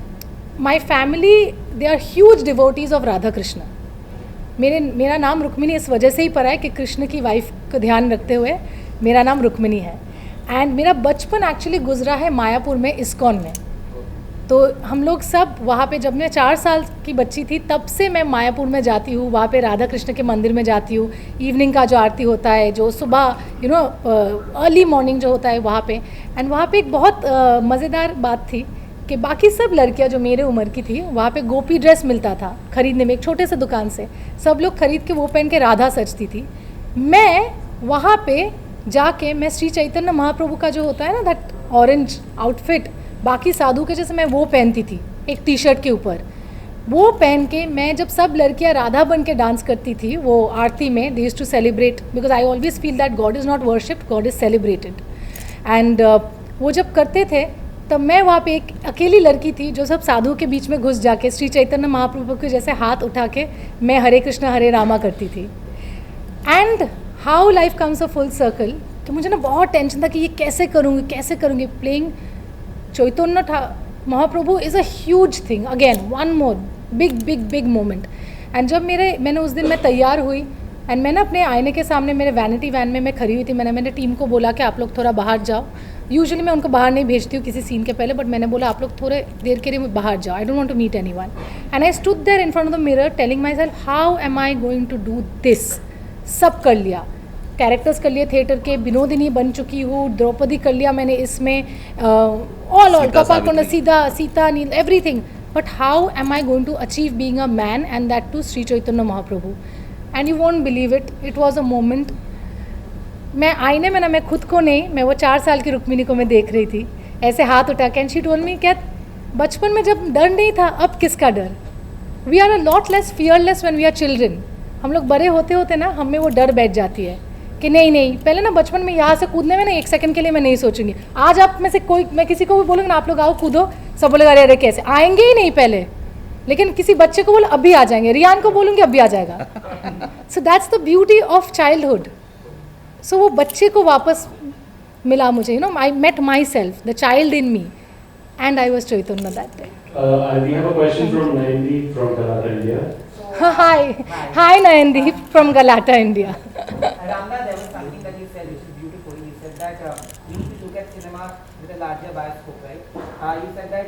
my family they are huge devotees of Radha Krishna. मेरा नाम रुक्मिणी इस वजह से ही पड़ा है कि कृष्ण की वाइफ को ध्यान रखते हुए मेरा नाम रुक्मिणी है। एंड मेरा बचपन एक्चुअली गुजरा है मायापुर में, इस्कॉन में। तो हम लोग सब वहाँ पे, जब मैं 4 साल की बच्ची थी तब से मैं मायापुर में जाती हूँ, वहाँ पे राधा कृष्ण के मंदिर में जाती हूँ। इवनिंग का जो आरती होता है, जो सुबह अर्ली मॉर्निंग जो होता है वहाँ पे, एंड वहाँ पे एक बहुत मज़ेदार बात थी कि बाकी सब लड़कियाँ जो मेरे उम्र की थी, वहाँ पे गोपी ड्रेस मिलता था खरीदने में, एक छोटे से दुकान से सब लोग खरीद के वो पहन के राधा सजती थी। मैं वहाँ पे जाके मैं श्री चैतन्य महाप्रभु का जो होता है ना, दैट ऑरेंज आउटफिट, बाकी साधु के जैसे मैं वो पहनती थी, एक टी शर्ट के ऊपर वो पहन के मैं जब सब लड़कियां राधा बन के डांस करती थी वो आरती में, they used to celebrate, because I always feel that God is not worshipped, God is celebrated. And वो जब करते थे तब मैं वहाँ पे एक अकेली लड़की थी जो सब साधु के बीच में घुस जाके श्री चैतन्य महाप्रभु के जैसे हाथ उठा के मैं हरे कृष्ण हरे रामा करती थी। And how life comes a full circle, कि मुझे ना बहुत टेंशन था कि ये कैसे करूँगी। Playing Chaitanya Mahaprabhu is a huge thing, again one more big moment. And जब मैंने उस दिन मैं तैयार हुई, एंड मैं ना अपने आईने के सामने मेरे वैनिटी वैन में मैं खड़ी हुई थी, मैंने मेरे टीम को बोला कि आप लोग थोड़ा बाहर जाओ। यूजुअली मैं उनको बाहर नहीं भेजती हूँ किसी सीन के पहले, बट मैंने बोला आप लोग थोड़े देर के लिए बाहर जाओ, I don't want to meet anyone. And I stood there in front of the mirror telling myself how am I going to do this. सब कर लिया, कैरेक्टर्स कर लिए थिएटर के, विनोदिनी बन चुकी हूँ, द्रौपदी कर लिया मैंने इसमें, ऑल कपाल सीता नील everything, but how am I going to achieve being a man and that to Shri Chaitanya Mahaprabhu. And you won't believe it, it was a moment. मैं आईने में ना, मैं खुद को नहीं, मैं वो 4 साल की रुक्मिणी को मैं देख रही थी ऐसे हाथ उठा के, एंड शी टोल्ड मी क्या बचपन में जब डर नहीं था अब किसका डर। We are a lot less fearless when we are children. हम लोग बड़े होते होते ना हमें वो डर बैठ जाती है कि नहीं पहले ना बचपन में यहाँ से कूदने में ना 1 सेकंड के लिए मैं नहीं सोचूंगी। आज आप में से कोई, मैं किसी को भी बोलूँगी ना आप लोग आओ कूदो, सब बोलेगा अरे कैसे, आएंगे ही नहीं पहले। लेकिन किसी बच्चे को बोलो अभी आ जाएंगे, रियान को बोलूँगी अभी आ जाएगा। So that's the beauty of childhood. So वो बच्चे को वापस मिला मुझे, you know, I met myself, the child in me, and I was Chaitanya that day. We have a question from Nayandeep from Galata, India. Hi Nayandeep from Galata, India. Ramda, there was something that you said which is beautiful. You said that you need to look at cinema with a larger bioscope, right? You said that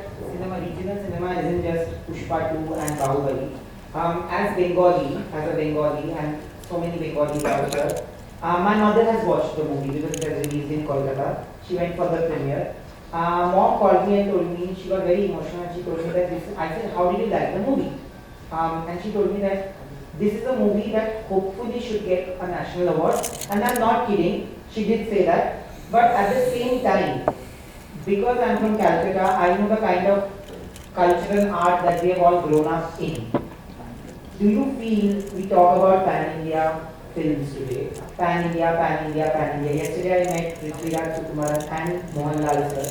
regional cinema isn't just Pushpa 2 and Bahubali. As a Bengali, and so many Bengalis out here, my mother has watched the movie because it was released in Kolkata. She went for the premiere. Mom called me and told me, she got very emotional and she told me that I said, how did you like the movie? And she told me that this is a movie that hopefully should get a national award. And I'm not kidding, she did say that. But at the same time, because I'm from Calcutta, I know the kind of cultural art that we have all grown up in. Do you feel, we talk about pan-India films today, pan-India. Yesterday I met Prithviraj Sukumaran and Mohanlal sir.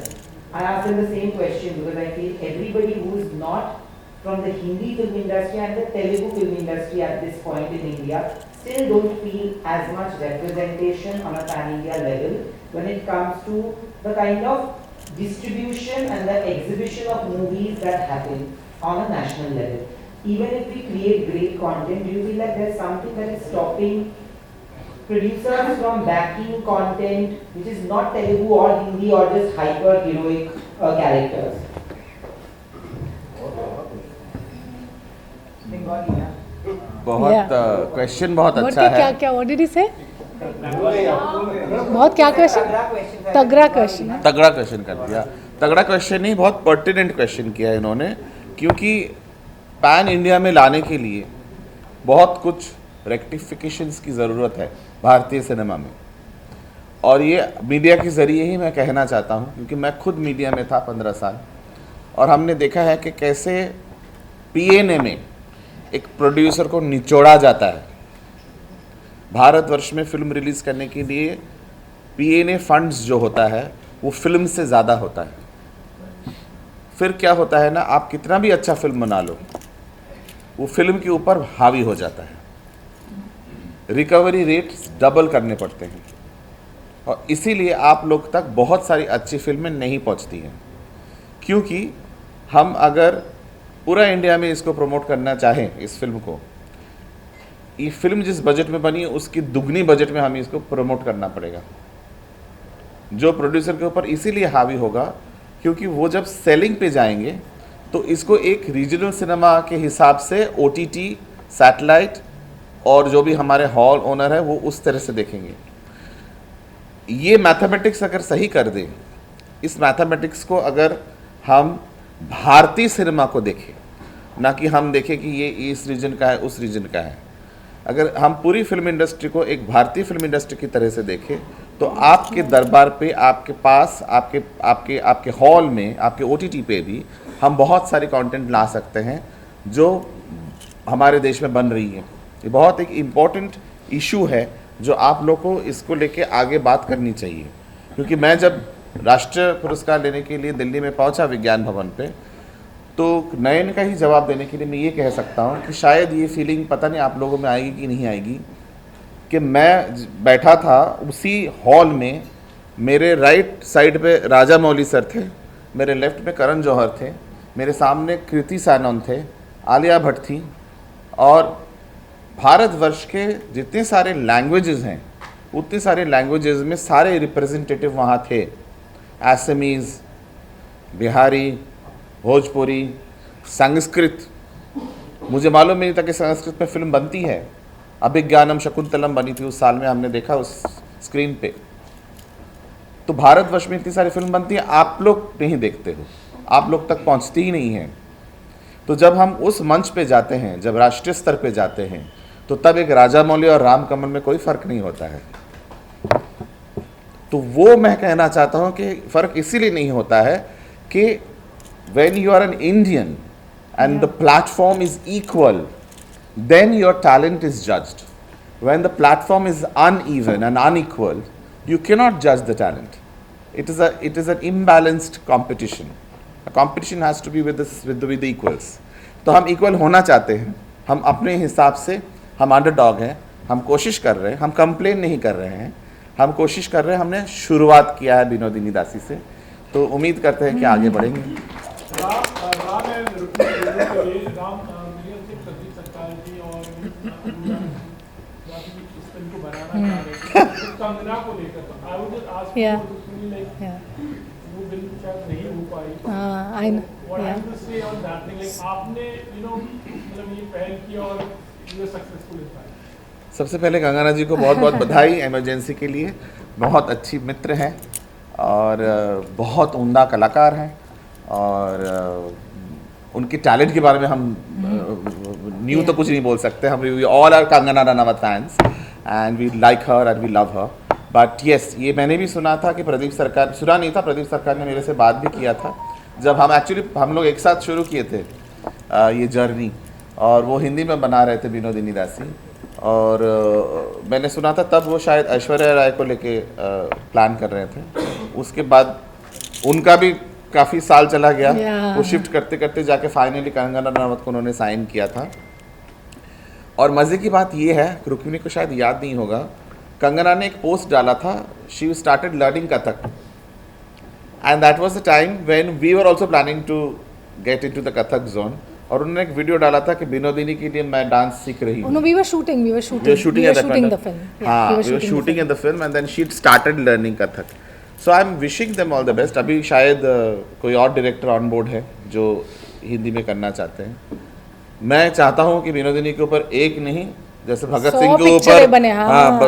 I asked them the same question because I feel everybody who is not from the Hindi film industry and the Telugu film industry at this point in India still don't feel as much representation on a pan-India level when it comes to the kind of distribution and the exhibition of movies that happen on a national level. Even if we create great content, do you feel like there's something that is stopping producers from backing content which is not Telugu or Hindi or just hyper heroic characters? बहुत question बहुत अच्छा है। क्या what did he से? बहुत क्या question? तगड़ा question कर दिया। तगड़ा क्वेश्चन नहीं, बहुत पर्टिनेंट क्वेश्चन किया इन्होंने, क्योंकि पैन इंडिया में लाने के लिए बहुत कुछ रेक्टिफिकेशंस की ज़रूरत है भारतीय सिनेमा में, और ये मीडिया के ज़रिए ही मैं कहना चाहता हूँ, क्योंकि मैं खुद मीडिया में था 15 साल, और हमने देखा है कि कैसे पीएनए में एक प्रोड्यूसर को निचोड़ा जाता है। भारतवर्ष में फिल्म रिलीज़ करने के लिए पीएनए फंड्स जो होता है वो फिल्म से ज़्यादा होता है। फिर क्या होता है ना, आप कितना भी अच्छा फिल्म बना लो, वो फिल्म के ऊपर हावी हो जाता है, रिकवरी रेट्स डबल करने पड़ते हैं, और इसीलिए आप लोग तक बहुत सारी अच्छी फिल्में नहीं पहुंचती हैं। क्योंकि हम अगर पूरा इंडिया में इसको प्रमोट करना चाहें, इस फिल्म को, ये फिल्म जिस बजट में बनी है उसकी दुगनी बजट में हमें इसको प्रमोट करना पड़ेगा, जो प्रोड्यूसर के ऊपर इसीलिए हावी होगा क्योंकि वो जब सेलिंग पे जाएंगे तो इसको एक रीजनल सिनेमा के हिसाब से ओटीटी, सैटेलाइट और जो भी हमारे हॉल ओनर है वो उस तरह से देखेंगे। ये मैथमेटिक्स अगर सही कर दें, इस मैथमेटिक्स को अगर हम भारतीय सिनेमा को देखें, ना कि हम देखें कि ये इस रीजन का है उस रीजन का है, अगर हम पूरी फिल्म इंडस्ट्री को एक भारतीय फिल्म इंडस्ट्री की तरह से देखें तो आपके दरबार पे, आपके पास, आपके हॉल में, आपके ओटीटी पे भी हम बहुत सारी कंटेंट ला सकते हैं जो हमारे देश में बन रही है। ये बहुत एक इम्पॉर्टेंट इशू है जो आप लोग को इसको लेके आगे बात करनी चाहिए। क्योंकि मैं जब राष्ट्रीय पुरस्कार लेने के लिए दिल्ली में पहुंचा विज्ञान भवन पे, तो नयन का ही जवाब देने के लिए मैं ये कह सकता हूँ कि शायद ये फीलिंग पता नहीं आप लोगों में आएगी कि नहीं आएगी, कि मैं बैठा था उसी हॉल में, मेरे राइट साइड पे राजा मौली सर थे, मेरे लेफ्ट में करण जौहर थे, मेरे सामने कृति सानन थे, आलिया भट्ट थी और भारतवर्ष के जितने सारे लैंग्वेजेस हैं उतने सारे लैंग्वेजेस में सारे रिप्रेजेंटेटिव वहाँ थे। असमीज़, बिहारी, भोजपुरी, संस्कृत। मुझे मालूम नहीं था कि संस्कृत में फिल्म बनती है। अभिज्ञानम शकुंतलम बनी थी उस साल में, हमने देखा उस स्क्रीन पे। तो भारतवर्ष में इतनी सारी फिल्म बनती है, आप लोग नहीं देखते हो, आप लोग तक पहुंचती ही नहीं है। तो जब हम उस मंच पे जाते हैं, जब राष्ट्रीय स्तर पे जाते हैं, तो तब एक राजा मौली और राम कमल में कोई फ़र्क नहीं होता है। तो वो मैं कहना चाहता हूँ कि फ़र्क इसीलिए नहीं होता है कि when you are an Indian and the platform is equal, then your talent is judged. When the platform is uneven and unequal, you cannot judge the talent. It is an imbalanced competition. A competition has to be with the equals. तो हम equal होना चाहते हैं, हम अपने हिसाब से, हम अंडरडॉग हैं, हम कोशिश कर रहे हैं, हम कंप्लेन नहीं कर रहे हैं, हम कोशिश कर रहे हैं। हमने शुरुआत किया है विनोदिनी दासी से, तो उम्मीद करते हैं कि आगे बढ़ेंगे। राम एंड रुक्मिणी दोनों के लिए राम मिलियन से प्रदीप सरकार जी और इस फिल्म को बनाना चाह रहे थे कंगना को लेकर। तो I would just ask Rukmini like वो फिल्म शायद नहीं हो पाई। I know what have to say on that thing, like आपने यू नो मतलब ये पहल की और you are successful in that. सबसे पहले कंगना जी को बहुत बहुत बधाई इमरजेंसी के लिए। बहुत अच्छी मित्र हैं और बहुत उम्दा कलाकार हैं और उनके टैलेंट के बारे में हम न्यू तो कुछ नहीं बोल सकते। हम we all are Kangana Ranaut fans and we like her and we love her. But yes, ये मैंने भी सुना था कि प्रदीप सरकार, सुना नहीं था, प्रदीप सरकार ने मेरे से बात भी किया था जब हम लोग एक साथ शुरू किए थे ये जर्नी, और वो हिंदी में बना रहे थे विनोदिनी दासी। और मैंने सुना था तब वो शायद ऐश्वर्या राय को लेके प्लान कर रहे थे। उसके बाद उनका भी काफ़ी साल चला गया, वो शिफ्ट करते करते जाके फाइनली कंगना रनावत को उन्होंने साइन किया था। और मज़े की बात ये है, रुक्मिणी को शायद याद नहीं होगा, कंगना ने एक पोस्ट डाला था, she started learning Kathak and that was the time when we were also planning to get into the Kathak zone. और उन्होंने एक वीडियो डाला था कि विनोदिनी के लिए मैं डांस सीख रही हूँ। we were shooting the film. हाँ, we were shooting in the film and then she started learning Kathak. So I'm wishing them all the best. अभी शायद कोई और डायरेक्टर ऑन बोर्ड है जो हिंदी में करना चाहते हैं। मैं चाहता हूँ कि विनोदिनी के ऊपर एक नहीं, जैसे भगत सिंह के ऊपर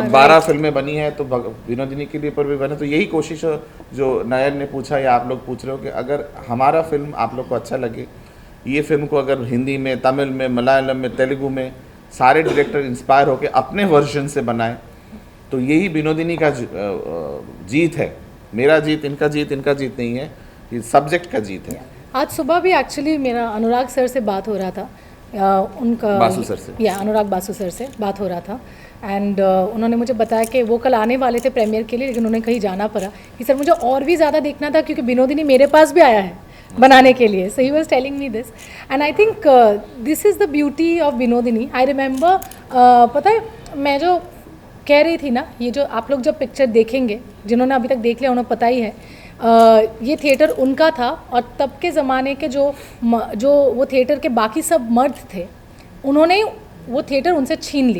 12 फिल्में बनी है, तो विनोदिनी के ऊपर भी बने। तो यही कोशिश जो नयन ने पूछा या आप लोग पूछ रहे हो कि अगर हमारा फिल्म आप लोग को अच्छा लगे, ये फिल्म को अगर हिंदी में, तमिल में, मलयालम में, तेलुगु में सारे डायरेक्टर इंस्पायर होकर अपने वर्जन से बनाएं, तो यही विनोदिनी का जीत है। मेरा जीत, इनका जीत नहीं है, ये सब्जेक्ट का जीत है। आज सुबह भी एक्चुअली मेरा अनुराग सर से बात हो रहा था, उनका बासु सर से, अनुराग बासु सर से बात हो रहा था एंड उन्होंने मुझे बताया कि वो कल आने वाले थे प्रीमियर के लिए, लेकिन उन्हें कहीं जाना पड़ा कि सर मुझे और भी ज़्यादा देखना था क्योंकि विनोदिनी मेरे पास भी आया है बनाने के लिए। So he was telling me this and I think this is the beauty of Binodini. I remember, पता है मैं जो कह रही थी ना, ये जो आप लोग जब पिक्चर देखेंगे, जिन्होंने अभी तक देख लिया उन्हें पता ही है, ये थिएटर उनका था और तब के ज़माने के जो वो थिएटर के बाकी सब मर्द थे, उन्होंने वो थिएटर उनसे छीन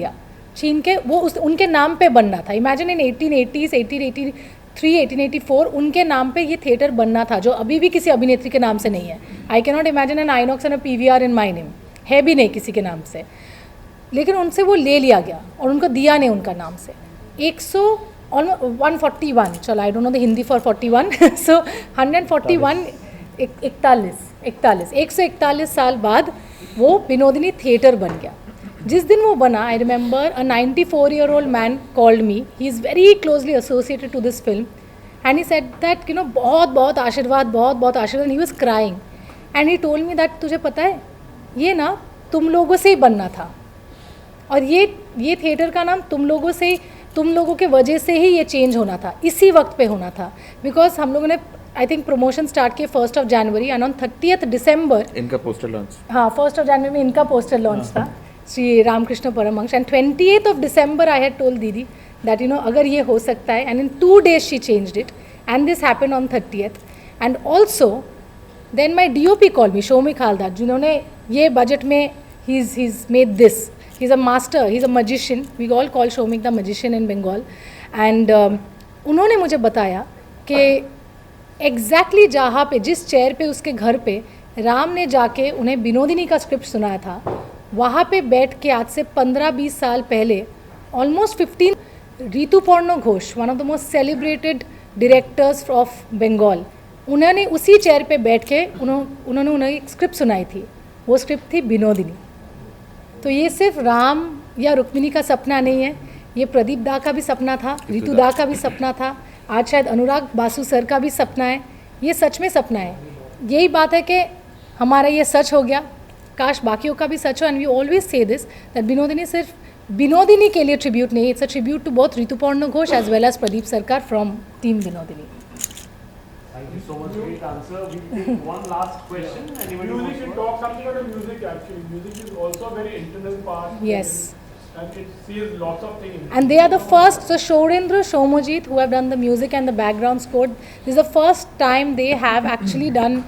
के वो उनके नाम पे बनना था। इमेजिन इन 1880s, 1883, 1884 उनके नाम पे ये थिएटर बनना था, जो अभी भी किसी अभिनेत्री के नाम से नहीं है। I can not imagine an INOX and a PVR in my name, है भी नहीं किसी के नाम से, लेकिन उनसे वो ले लिया गया और उनको दिया नहीं उनका नाम से। 141, चलो आई don't know the Hindi for 41 सो 141, 141 साल बाद वो विनोदिनी थिएटर बन गया। जिस दिन वो बना, I remember a 94-year-old man called me, he is very closely associated to this film and he said that you know बहुत आशीर्वाद, he was crying and he told me that तुझे पता है ये ना तुम लोगों से ही बनना था और ये थिएटर का नाम तुम लोगों के वजह से ही ये चेंज होना था, इसी वक्त पे होना था। बिकॉज हम लोगों ने आई थिंक प्रमोशन स्टार्ट किए 1 जनवरी एंड ऑन 30 दिसंबर इनका पोस्टर लॉन्च, हाँ 1 जनवरी में इनका पोस्टर लॉन्च था, Shri Ramakrishna Paramahansa, and 28 December I had told didi that you know अगर ये हो सकता है, and in 2 days she changed it and this happened on 30th। And also then my DOP call me, Shomik Haldar, जिन्होंने ये बजट में he's made this He's a master, he's a magician. We all call Shomik the magician in Bengal. And उन्होंने मुझे बताया कि exactly जहाँ पे जिस चेयर पे उसके घर पे राम ने जाके उन्हें विनोदिनी का स्क्रिप्ट सुनाया था, वहाँ पे बैठ के आज से 15-20 साल पहले almost 15 Rituparna Ghosh, one of the most celebrated directors of Bengal, उन्होंने उसी चेयर पे बैठ के उन्होंने उन्हें एक स्क्रिप्ट सुनाई थी. वो स्क्रिप्ट थी विनोदिनी. तो ये सिर्फ राम या रुक्मिणी का सपना नहीं है, ये प्रदीप दा का भी सपना था, ऋतु दा का भी सपना था, आज शायद अनुराग बासु सर का भी सपना है. ये सच में सपना है. यही बात है कि हमारा ये सच हो गया, काश बाकियों का भी सच हो. And we always say this that Binodini सिर्फ विनोदिनी के लिए ट्रिब्यूट नहीं, it's a tribute to both Rituparna Ghosh as well as Pradip Sarkar from team Binodini. Thank you so much. Great answer. We'll take one last question. Anybody Music, wants you to talk something about the music actually. Music is also a very integral part. Yes. And it says lots of things. And they are the first, so Shorendra Shomojit, who have done the music and the background score, this is the first time they have actually done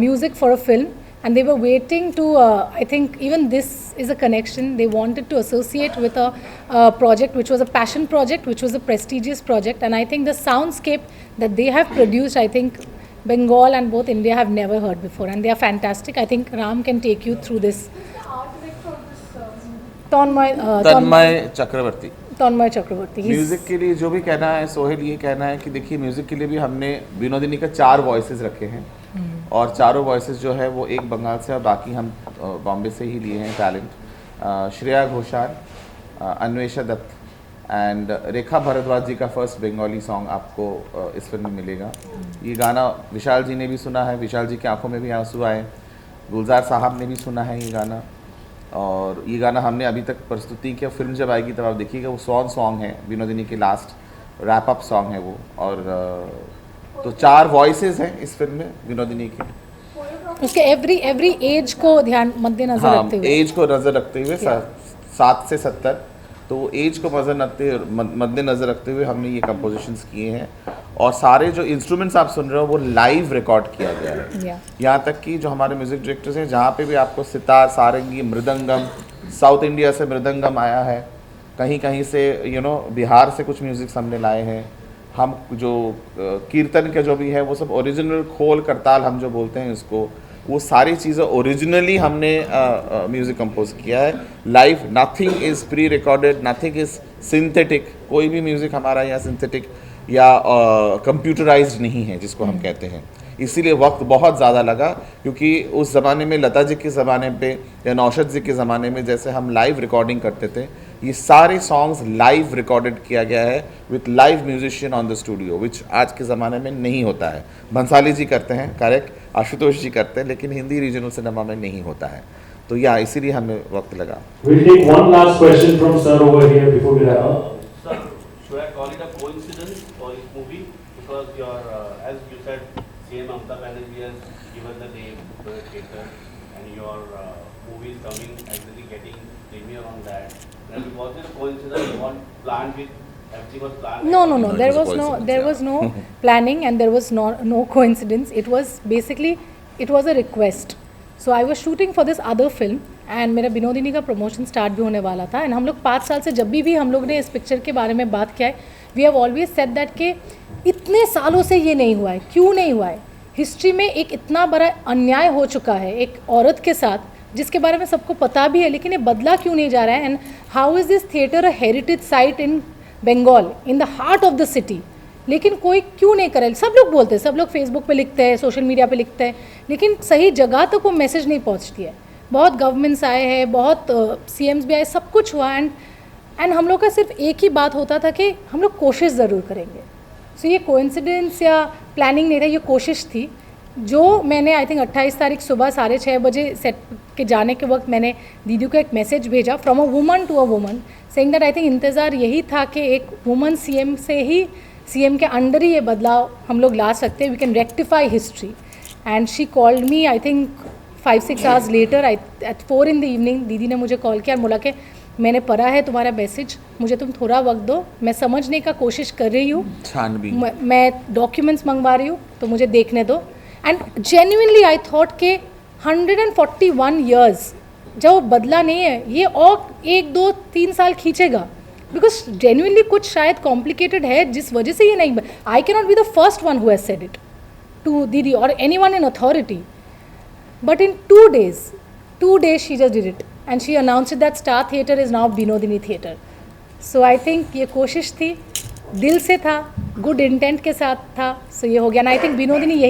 music for a film. And they were waiting to, I think even this is a connection, they wanted to associate with a project which was a passion project, which was a prestigious project. And I think the soundscape that they have produced, I think Bengal and both India have never heard before. And they are fantastic. I think Ram can take you through this. Tanmay Chakraborty. Tanmay Chakraborty. Music के लिए जो भी कहना है सोहेल, ये कहना है कि देखिए म्यूजिक के लिए भी हमने विनोदिनी का 4 वॉइसेस रखे हैं और चारों वॉइसेस जो है वो एक बंगाल से और बाकी हम बॉम्बे से ही लिए हैं टैलेंट. श्रेया घोषाल, अन्वेषा दत्त एंड रेखा भारद्वाज जी का फर्स्ट बंगाली सॉन्ग आपको इस फिल्म में मिलेगा. ये गाना विशाल जी ने भी सुना है, विशाल जी की आंखों में भी आंसू आए. गुलजार साहब ने भी सुना है ये गाना, और ये गाना हमने अभी तक प्रस्तुति किया. फिल्म जब आएगी तब आप देखिएगा, वो सॉन्ग है विनोदिनी के लास्ट रैप अप सॉन्ग है वो. और तो 4 वॉइसेस हैं इस फिल्म में विनोदिनी के. उसके एवरी एज को ध्यान मद्देनजर रखते हुए, एज को नज़र रखते हुए 7 से 70, तो एज को मद्देनजर रखते हुए हमने ये कंपोजिशंस किए हैं. और सारे जो इंस्ट्रूमेंट्स आप सुन रहे हो वो लाइव रिकॉर्ड किया गया है. यहाँ तक कि जो हमारे म्यूजिक डायरेक्टर्स हैं, जहाँ पे भी आपको सितार, सारंगी, मृदंगम, साउथ इंडिया से मृदंगम आया है, कहीं कहीं से बिहार से कुछ म्यूजिक्स हमने लाए हैं. हम जो कीर्तन के जो भी है वो सब ओरिजिनल, खोल करताल हम जो बोलते हैं उसको, वो सारी चीज़ें ओरिजिनली हमने म्यूज़िक कंपोज किया है live. Nothing is pre recorded, nothing is synthetic. कोई भी म्यूज़िक हमारा यहाँ सिंथेटिक या कंप्यूटराइज्ड नहीं है जिसको हम कहते हैं. इसीलिए वक्त बहुत ज़्यादा लगा, क्योंकि उस ज़माने में लता जी के ज़माने पे या नौशाद जी के ज़माने में जैसे हम लाइव रिकॉर्डिंग करते थे, ये सारे सॉन्ग्स लाइव रिकॉर्डेड किया गया है with live musician on the studio, which आज के ज़माने में नहीं होता है. भंसाली जी करते हैं, करेक्ट, आशुतोष जी करते हैं, लेकिन हिंदी रीजनल सिनेमा में नहीं होता है. तो या इसीलिए हमें वक्त लगा. We'll take one last question from sir over here before we wrap up. Sir, should I call it a coincidence for this movie? Because your, as you said, CM Mamata Banerjee has given the name to the theatre, and your movie is coming, actually getting premiere on that. And was it a coincidence? What planned with? Everything was planned? No. There was no planning, and there was no coincidence. It was basically, it was a request. So I was shooting for this other film, and मेरा विनोदिनी का promotion start भी होने वाला था. And हम लोग 5 साल से जब भी हम लोग ने इस पिक्चर के बारे में बात किया है, we have always said that कि इतने सालों से ये नहीं हुआ है, क्यों नहीं हुआ है. हिस्ट्री में एक इतना बड़ा अन्याय हो चुका है एक औरत के साथ, जिसके बारे में सबको पता भी है, लेकिन ये बदला क्यों नहीं जा रहा है. And how is this theatre a heritage site in Bengal, in the heart of the city, लेकिन कोई क्यों नहीं करे. सब लोग बोलते हैं, सब लोग फेसबुक पे लिखते हैं, सोशल मीडिया पे लिखते हैं, लेकिन सही जगह तक वो मैसेज नहीं पहुंचती है. बहुत गवर्नमेंट्स आए हैं, बहुत CMs भी आए, सब कुछ हुआ. एंड हम लोग का सिर्फ एक ही बात होता था कि हम लोग कोशिश ज़रूर करेंगे. सो ये कोइंसिडेंस या प्लानिंग नहीं था, ये कोशिश थी. जो मैंने आई थिंक 28 तारीख सुबह 6:30 बजे सेट के जाने के वक्त मैंने दीदी को एक मैसेज भेजा, from a woman to a woman, saying that I think इंतज़ार यही था कि एक वुमन CM से ही, CM के अंडर ही ये बदलाव हम लोग ला सकते हैं, we can rectify history. And she called me I think 5-6 hours later, at 4 in the evening. दीदी ने मुझे कॉल किया और बोला कि मैंने पढ़ा है तुम्हारा मैसेज, मुझे तुम थोड़ा वक्त दो, मैं समझने का कोशिश कर रही हूँ, मैं डॉक्यूमेंट्स मंगवा रही हूँ, तो मुझे देखने दो. एंड जेन्युइनली आई थॉट के 141 years जब वो बदला नहीं है, ये और 1, 2, 3 साल खींचेगा, बिकॉज जेन्युइनली कुछ शायद कॉम्प्लिकेटेड है जिस वजह से ये नहीं. I can not be the first one who has said it to Didi और any one in authority, but in 2 days she just did it and she announced that Star Theatre is now Binodini Theatre. So I think ये कोशिश थी, दिल से था, good intent के साथ था, सो ये हो गया. एंड आई थिंक बिनोदिनी यही